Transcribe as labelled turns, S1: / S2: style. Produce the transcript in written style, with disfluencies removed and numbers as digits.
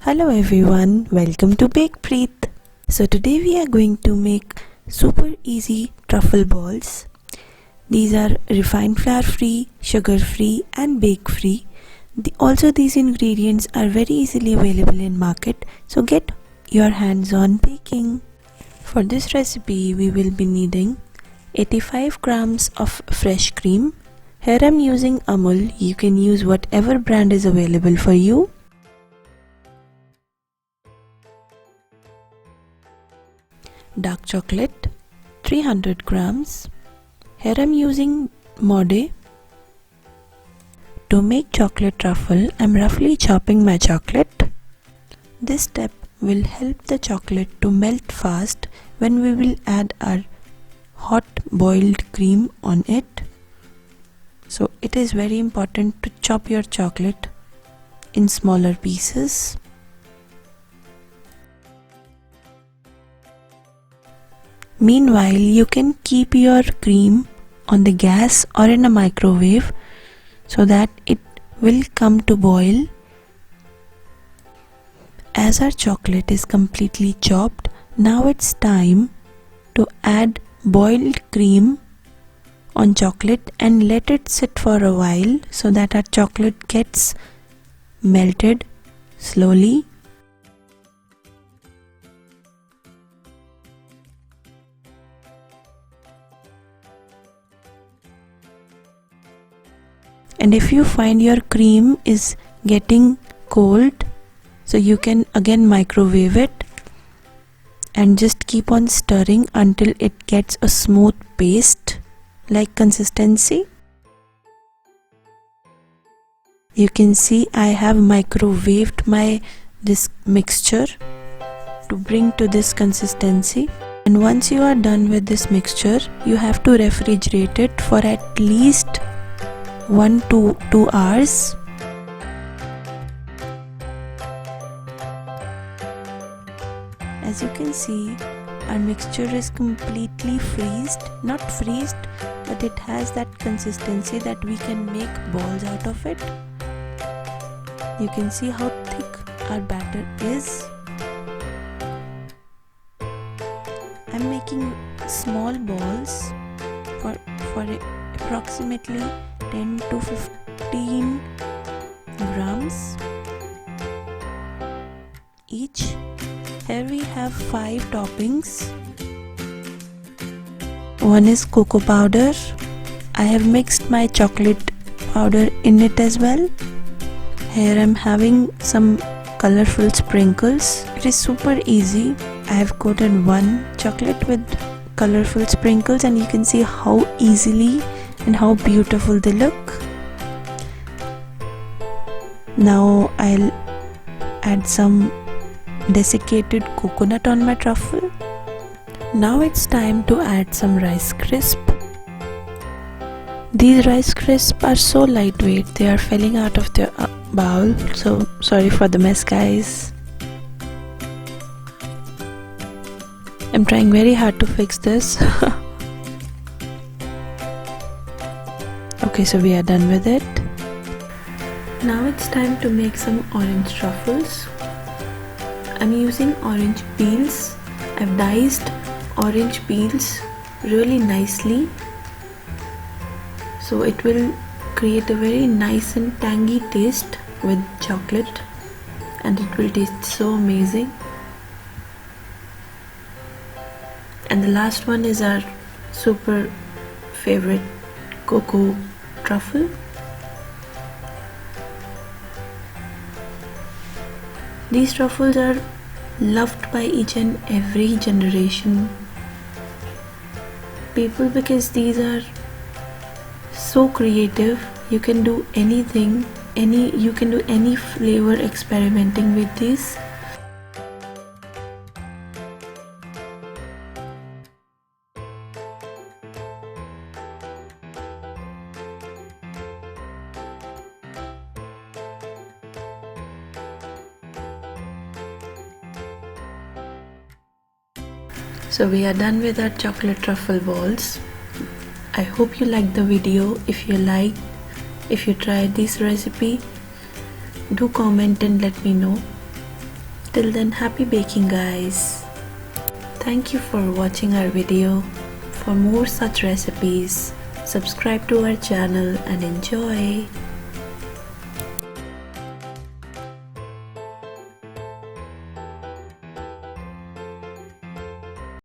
S1: Hello everyone, welcome to Bakepreet. So today we are going to make super easy truffle balls. These are refined flour free, sugar free and bake free. Also these ingredients are very easily available in market, so get your hands on baking. For this recipe we will be needing 85 grams of fresh cream. Here I'm using Amul. You can use whatever brand is available for you. Dark chocolate 300 grams. Here I'm using Mode. To make chocolate truffle, I'm roughly chopping my chocolate. This step will help the chocolate to melt fast when we will add our hot boiled cream on it. So it is very important to chop your chocolate in smaller pieces. Meanwhile, you can keep your cream on the gas or in a microwave so that it will come to boil. As our chocolate is completely chopped, now it's time to add boiled cream on chocolate and let it sit for a while so that our chocolate gets melted slowly. And if you find your cream is getting cold, so you can again microwave it and just keep on stirring until it gets a smooth paste like consistency. You can see I have microwaved this mixture to bring to this consistency. And once you are done with this mixture, you have to refrigerate it for at least 1 to 2 hours. As you can see, our mixture is completely not freezed, but it has that consistency that we can make balls out of it. You can see how thick our batter is. I'm making small balls for approximately 10 to 15 grams each. Here we have 5 toppings. One is cocoa powder. I have mixed my chocolate powder in it as well. Here I'm having some colorful sprinkles. It is super easy. I have coated one chocolate with colorful sprinkles and you can see how easily and how beautiful they look. Now I'll add some desiccated coconut on my truffle. Now it's time to add some rice crisp. These rice crisps are so lightweight, they are falling out of the bowl, so sorry for the mess guys. I'm trying very hard to fix this. Okay, so we are done with it. Now it's time to make some orange truffles. I'm using orange peels. I've diced orange peels really nicely, so it will create a very nice and tangy taste with chocolate and it will taste so amazing. And the last one is our super favorite cocoa truffle. These truffles are loved by each and every generation people because these are so creative. You can do anything, you can do any flavor experimenting with these. So we are done with our chocolate truffle balls. I hope you liked the video. If you tried this recipe, do comment and let me know. Till then, happy baking guys. Thank you for watching our video. For more such recipes, subscribe to our channel and enjoy.